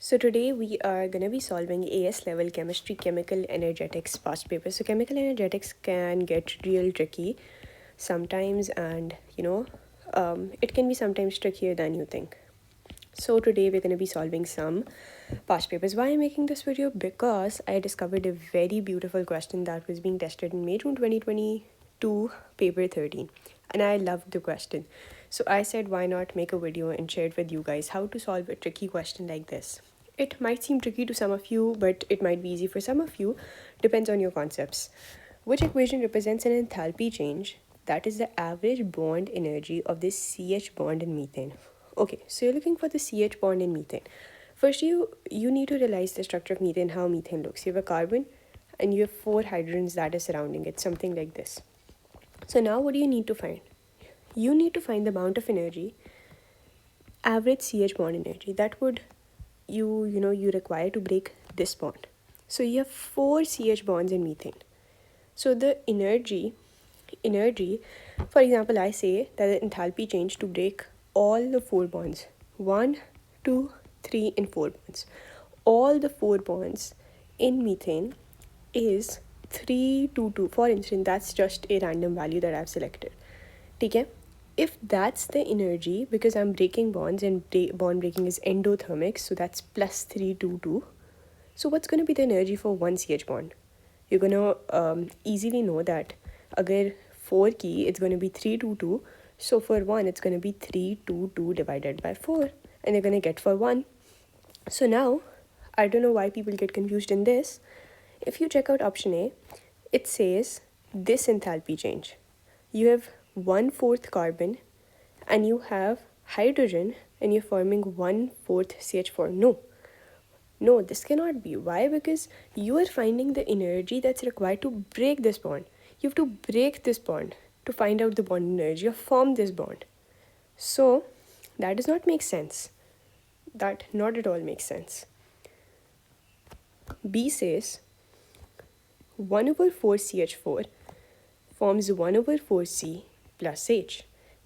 So today we are going to be solving AS level chemistry chemical energetics past paper. So chemical energetics can get real tricky sometimes, and it can be sometimes trickier than you think. So today we're going to be solving some past papers. Why I'm making this video? Because I discovered a very beautiful question that was being tested in May-June 2022 paper 13, and I loved the question. So I said, why not make a video and share it with you guys how to solve a tricky question like this. It might seem tricky to some of you, but it might be easy for some of you. Depends on your concepts. Which equation represents an enthalpy change that is the average bond energy of this CH bond in methane? Okay, so you're looking for the CH bond in methane. First, you need to realize the structure of methane, how methane looks. You have a carbon and you have 4 hydrogens that are surrounding it, something like this. So now what do you need to find? You need to find the amount of energy, average CH bond energy, that would you require to break this bond. So you have 4 CH bonds in methane. So the energy, for example, I say that the enthalpy change to break all the 4 bonds, 1, 2, 3 and 4 bonds, all the 4 bonds in methane is 322. For instance, that's just a random value that I've selected. Okay? If that's the energy, because I'm breaking bonds and bond breaking is endothermic, so that's plus 322. So what's going to be the energy for one CH bond? You're going to easily know that agar 4 ki, it's going to be 322. So for 1, it's going to be 322 divided by 4. And you're going to get for 1. So now, I don't know why people get confused in this. If you check out option A, it says this enthalpy change. You have 1/4 carbon and you have hydrogen and you're forming 1/4 CH4. No, this cannot be. Why? Because you are finding the energy that's required to break this bond. You have to break this bond to find out the bond energy or form this bond. So that does not make sense. That not at all makes sense. B says 1/4 CH4 forms 1/4 C plus H.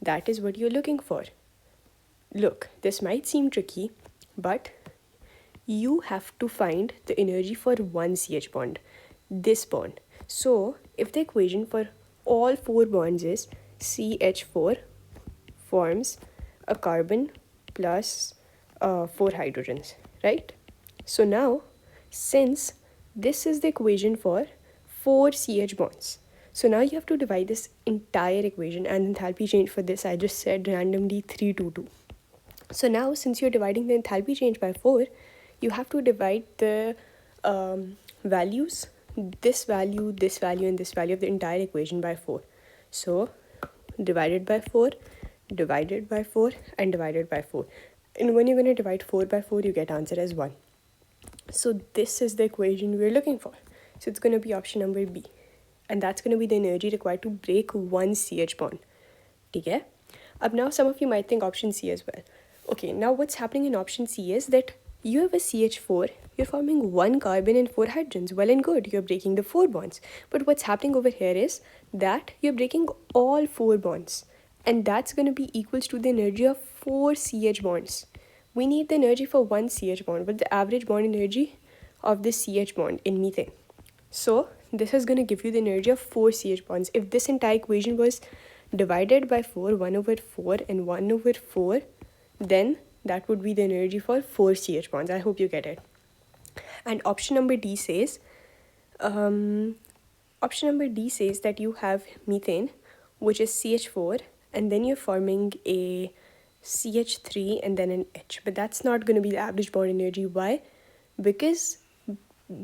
That is what you're looking for. Look, this might seem tricky, but you have to find the energy for one CH bond, this bond. So if the equation for all 4 bonds is CH4 forms a carbon plus 4 hydrogens, right? So now, since this is the equation for 4 CH bonds, so now you have to divide this entire equation, and enthalpy change for this I just said randomly 322. So now, since you're dividing the enthalpy change by 4, you have to divide the values, this value, and this value of the entire equation by 4. So divided by 4, divided by 4 and divided by 4. And when you're going to divide 4 by 4, you get answer as 1. So this is the equation we're looking for. So it's going to be option number B. And that's going to be the energy required to break one CH bond. Okay? Now some of you might think option C as well. Okay, now what's happening in option C is that you have a CH4, you're forming 1 carbon and 4 hydrogens. Well and good, you're breaking the 4 bonds. But what's happening over here is that you're breaking all 4 bonds. And that's going to be equals to the energy of 4 CH bonds. We need the energy for 1 CH bond, but the average bond energy of this CH bond in methane. So this is going to give you the energy of 4 CH bonds. If this entire equation was divided by 4, 1/4 and 1/4, then that would be the energy for 4 CH bonds. I hope you get it. And option number D says that you have methane, which is CH4, and then you're forming a CH3 and then an H. But that's not going to be the average bond energy. Why? Because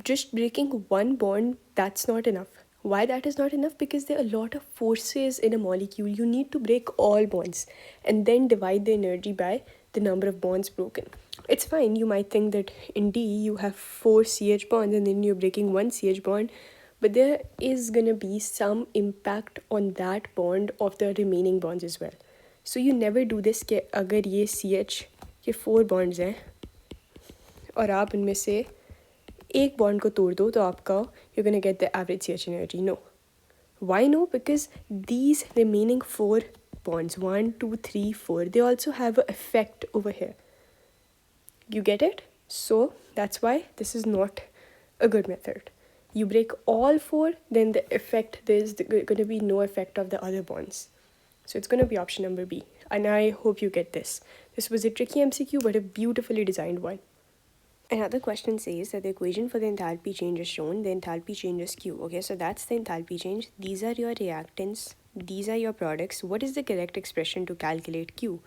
just breaking one bond, that's not enough. Why that is not enough? Because there are a lot of forces in a molecule. You need to break all bonds and then divide the energy by the number of bonds broken. It's fine. You might think that in D you have 4 CH bonds and then you're breaking one CH bond, but there is going to be some impact on that bond of the remaining bonds as well. So you never do this कि अगर ये CH ये 4 bonds हैं और आप इनमें से एक bond को तोड़ दो तो आपका you're going to get the average CH energy. No. Why no? Because these remaining 4 bonds, 1, 2, 3, 4, they also have an effect over here. You get it? So that's why this is not a good method. You break all four, then there's going to be no effect of the other bonds. So it's going to be option number B. And I hope you get this. This was a tricky MCQ, but a beautifully designed one. Another question says that the equation for the enthalpy change is shown. The enthalpy change is Q. Okay, so that's the enthalpy change. These are your reactants. These are your products. What is the correct expression to calculate Q?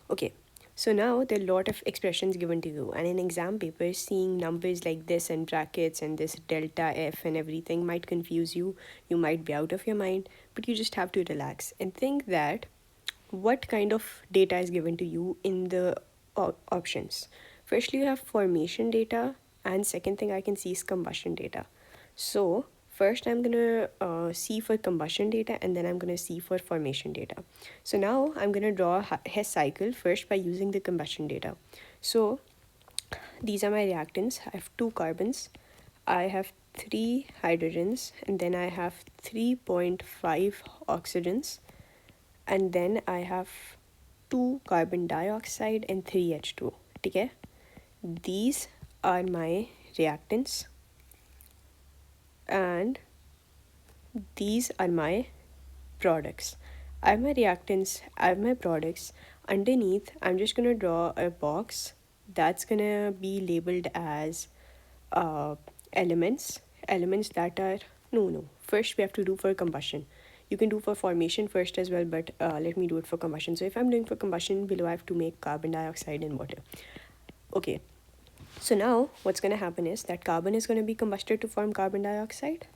Okay, so now there are a lot of expressions given to you, and in exam papers, seeing numbers like this and brackets and this delta F and everything might confuse you. You might be out of your mind, but you just have to relax and think that what kind of data is given to you in the options. Firstly, you have formation data, and second thing I can see is combustion data. So first I'm gonna see for combustion data, and then I'm gonna see for formation data. So now I'm gonna draw a Hess cycle first by using the combustion data. So these are my reactants. I have 2 carbons, I have 3 hydrogens, and then I have 3.5 oxygens, and then I have 2 carbon dioxide and 3 H2. Okay, these are my reactants, and these are my products. I have my reactants, I have my products. Underneath, I'm just gonna draw a box that's gonna be labeled as uh, elements that are no. First, we have to do for combustion. You can do for formation first as well, but let me do it for combustion. So if I'm doing for combustion, below I have to make carbon dioxide and water. Okay, so now what's going to happen is that carbon is going to be combusted to form carbon dioxide,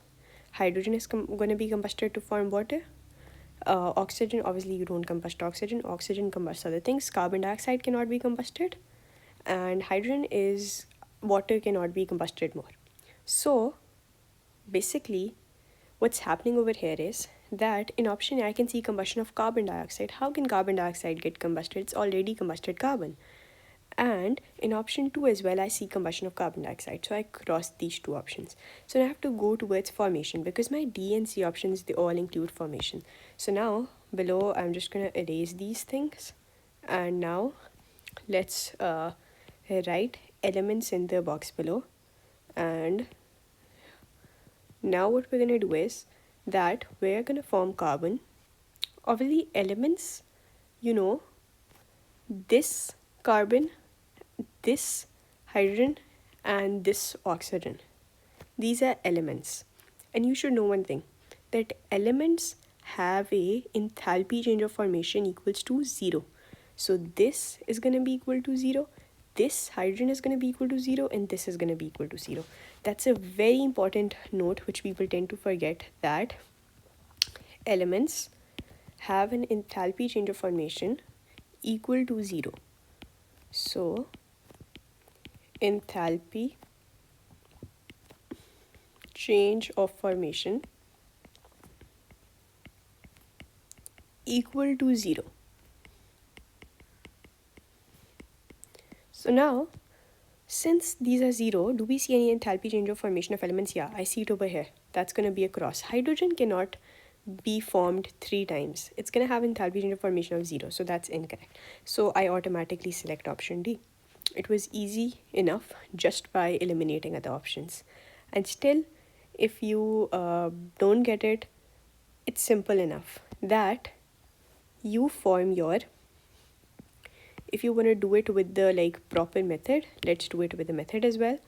hydrogen is going to be combusted to form water, oxygen, obviously you don't combust oxygen combusts other things, carbon dioxide cannot be combusted, and water cannot be combusted more. So basically what's happening over here is that in option A I can see combustion of carbon dioxide. How can carbon dioxide get combusted? It's already combusted carbon. And in option 2 as well, I see combustion of carbon dioxide. So I cross these 2 options. So I have to go towards formation because my D and C options, they all include formation. So now below, I'm just going to erase these things. And now let's write elements in the box below. And now what we're going to do is that we're going to form carbon. Obviously, elements, this carbon, this hydrogen, and this oxygen. These are elements. And you should know one thing, that elements have a enthalpy change of formation equals to 0. So this is going to be equal to 0, this hydrogen is going to be equal to 0, and this is going to be equal to 0. That's a very important note which people tend to forget, that elements have an enthalpy change of formation equal to 0. So enthalpy change of formation equal to 0. So now, since these are 0, do we see any enthalpy change of formation of elements? Yeah, I see it over here. That's going to be a cross. Hydrogen cannot be formed 3 times. It's going to have enthalpy change of formation of 0. So that's incorrect. So I automatically select option D. It was easy enough just by eliminating other options. And still, if you don't get it, it's simple enough that you form your, if you want to do it with the proper method, let's do it with the method as well,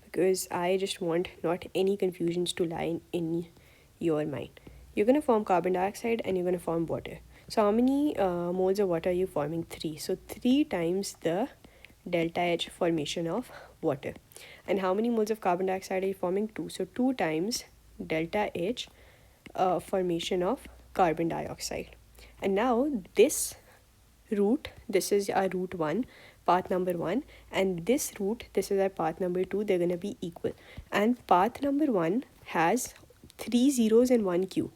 because I just want not any confusions to lie in your mind. You're going to form carbon dioxide and you're going to form water. So how many moles of water are you forming? 3. So 3 times the delta H formation of water. And how many moles of carbon dioxide are you forming? 2. So 2 times delta H formation of carbon dioxide. And now this root, this is our root 1, path number 1, and this root, this is our path number 2, they're going to be equal. And path number 1 has 3 zeros and 1 q.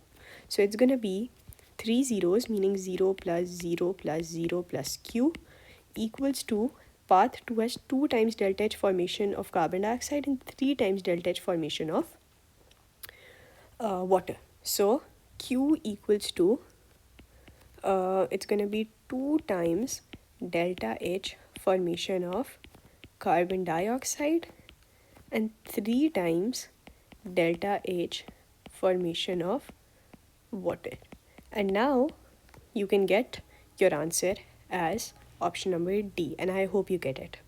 So it's going to be 3 zeros, meaning 0 plus 0 plus 0 plus q, equals to path 2 has 2 times delta H formation of carbon dioxide and 3 times delta H formation of water. So q equals to, it's going to be 2 times delta H formation of carbon dioxide and 3 times delta H formation of water. And now you can get your answer as option number D, and I hope you get it.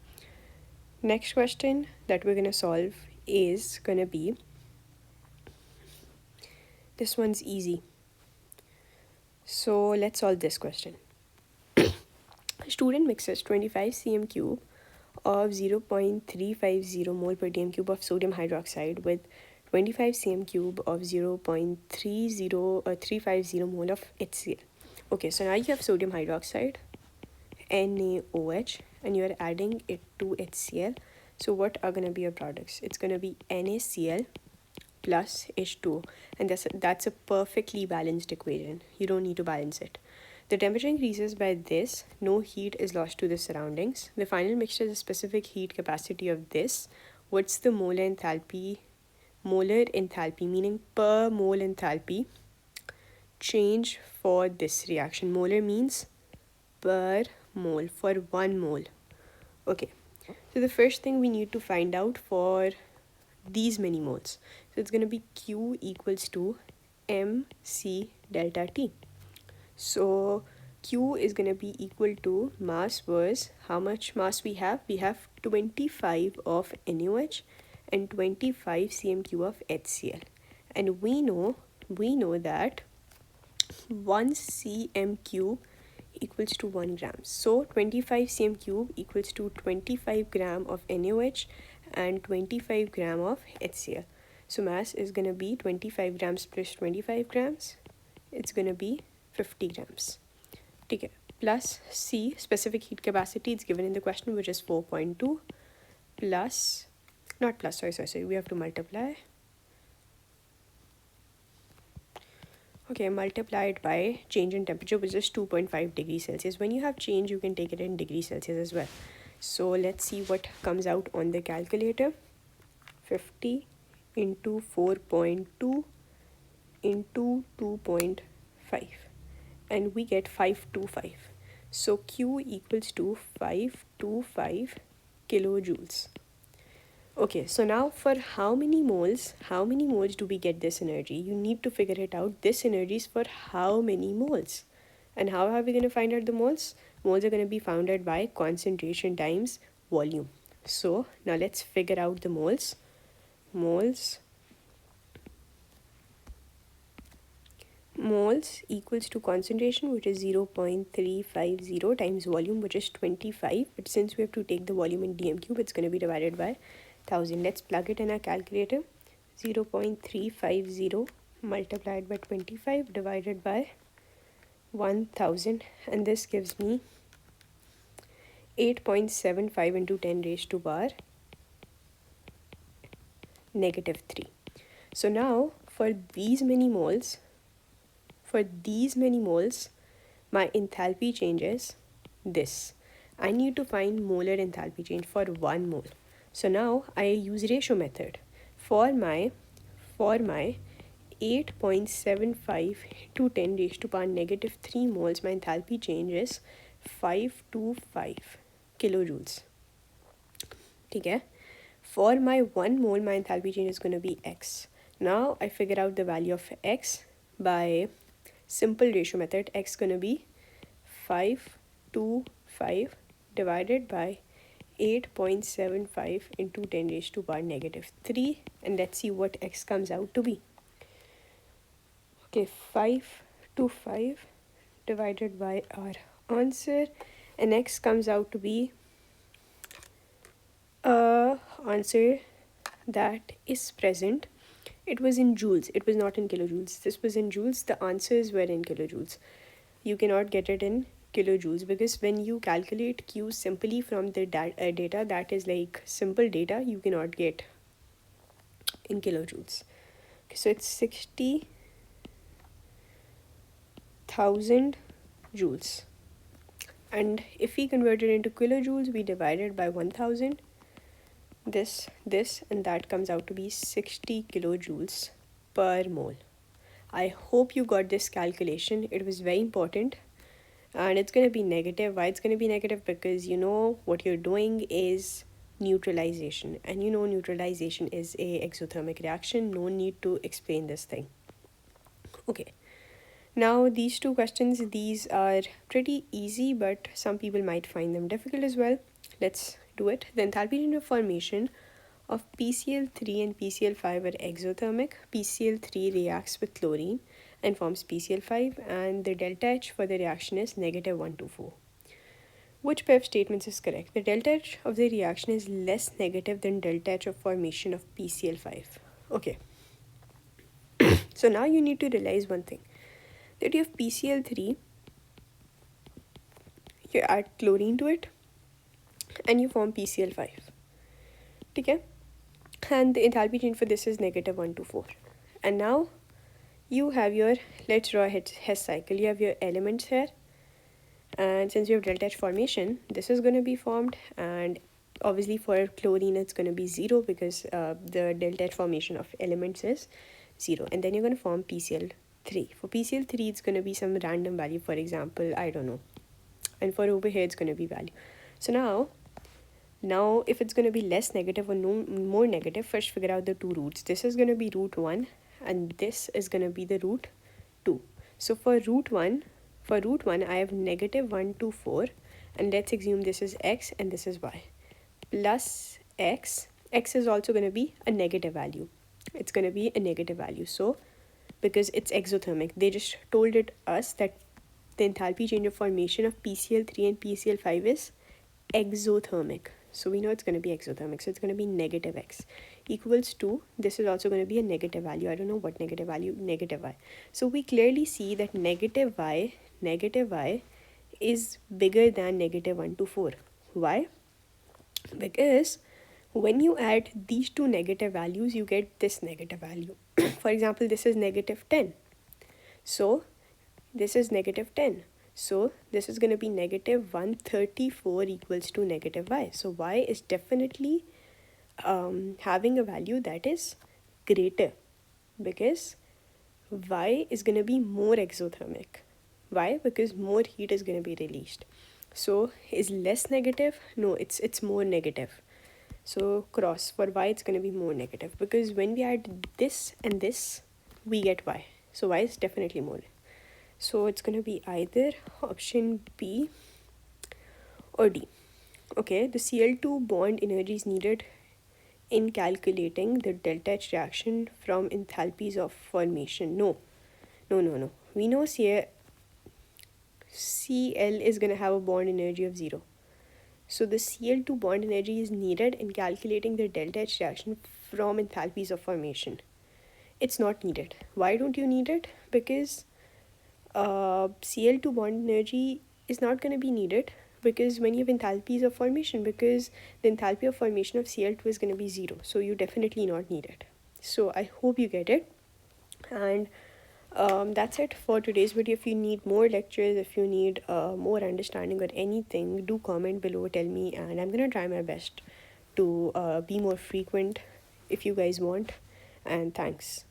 Next question that we're gonna solve is gonna be, this one's easy. So let's solve this question. A student mixes 25 cm cube of 0.350 mole per dm cube of sodium hydroxide with 25 cm cube of 0.350 mole of HCl. Okay, so now you have sodium hydroxide, NaOH, and you are adding it to HCl. So what are going to be your products? It's going to be NaCl plus H2O, and that's a perfectly balanced equation. You don't need to balance it. The temperature increases by this, no heat is lost to the surroundings. The final mixture is a specific heat capacity of this. What's the molar enthalpy? Molar enthalpy, meaning per mole enthalpy change for this reaction. Molar means per mole, for 1 mole. Okay, so the first thing we need to find out for these many moles. So it's going to be Q equals to mc delta T. So Q is going to be equal to, mass was, how much mass we have? We have 25 of NaOH and 25 cm3 of HCl. And we know that 1 cm3 equals to 1 gram. So 25 cm3 equals to 25 gram of NaOH and 25 gram of HCl. So mass is going to be 25 grams plus 25 grams. It's going to be 50 grams. Okay. Plus C, specific heat capacity, it's given in the question, which is 4.2 plus, not plus, sorry, we have to multiply. Okay, multiply it by change in temperature, which is 2.5 degrees Celsius. When you have change, you can take it in degrees Celsius as well. So let's see what comes out on the calculator. 50 into 4.2 into 2.5. And we get 525. So Q equals to 525 kilojoules. Okay, so now for how many moles do we get this energy? You need to figure it out. This energy is for how many moles? And how are we going to find out the moles? Moles are going to be found out by concentration times volume. So now let's figure out the moles. Moles equals to concentration, which is 0.350 times volume, which is 25. But since we have to take the volume in dm cube, it's going to be divided by 1000. Let's plug it in our calculator. 0.350 multiplied by 25 divided by 1000, and this gives me 8.75 into 10 raised to power -3. So now for these many moles, my enthalpy changes this. I need to find molar enthalpy change for 1 mole. So now I use ratio method. For my 8.75 to 10 raised to power -3 moles, my enthalpy change is 525 kilojoules. Okay? For my 1 mole, my enthalpy change is going to be X. Now I figure out the value of X by simple ratio method. X going to be 525 divided by 8.75 into 10 raised to power -3, and let's see what X comes out to be. Okay, 525 divided by our answer, and X comes out to be a answer that is present. It was in joules, it was not in kilojoules. This was in joules, the answers were in kilojoules. You cannot get it in kilojoules because when you calculate Q simply from the data that is like simple data, you cannot get in kilojoules. Okay, so it's 60,000 joules, and if we convert it into kilojoules, we divide it by 1000. This and that comes out to be 60 kilojoules per mole. I hope you got this calculation. It was very important, and it's going to be negative. Why it's going to be negative? Because you know what you're doing is neutralization, and you know neutralization is a exothermic reaction. No need to explain this thing. Okay, now these two questions, these are pretty easy, but some people might find them difficult as well. Let's do it. The enthalpy change of formation of PCl3 and PCl5 are exothermic. PCl3 reacts with chlorine and forms PCl5, and the delta H for the reaction is -124. Which pair of statements is correct? The delta H of the reaction is less negative than delta H of formation of PCl5. Okay, so now you need to realize one thing, that you have PCl3, you add chlorine to it, and you form PCl5. Okay? And the enthalpy change for this is -124. And now you have your, let's draw a Hess cycle. You have your elements here, and since you have delta H formation, this is going to be formed, and obviously for chlorine it's going to be 0 because the delta H formation of elements is 0, and then you're going to form PCl3. For PCl3 it's going to be some random value, for example, I don't know, and for over here it's going to be value. So now if it's going to be less negative or no more negative, first figure out the two roots. This is going to be root 1 and this is going to be the root 2. So for root 1 I have -124, and let's assume this is x and this is y, plus x. X is also going to be a negative value. It's going to be a negative value. So because it's exothermic, they just told us that the enthalpy change of formation of PCl3 and PCl5 is exothermic. So we know it's going to be exothermic. So it's going to be -x equals to, this is also going to be a negative value. I don't know what negative value, -y. So we clearly see that -y is bigger than -124. Why? Because when you add these two negative values, you get this negative value. For example, this is -10. So this is -10. So this is going to be -134 equals to -y. So y is definitely having a value that is greater, because y is going to be more exothermic. Why? Because more heat is going to be released. So is less negative? No, it's more negative. So cross, for y it's going to be more negative, because when we add this and this, we get y. So y is definitely more. So it's going to be either option B or D. Okay, the Cl2 bond energy is needed in calculating the delta H reaction from enthalpies of formation. No. We know Cl is going to have a bond energy of 0. So the Cl2 bond energy is needed in calculating the delta H reaction from enthalpies of formation. It's not needed. Why don't you need it? Because Cl2 bond energy is not going to be needed, because when you have enthalpies of formation, because the enthalpy of formation of Cl2 is going to be 0, so you definitely not need it. So I hope you get it, and that's it for today's video. If you need more lectures, if you need more understanding or anything, do comment below, tell me, and I'm going to try my best to be more frequent if you guys want. And thanks.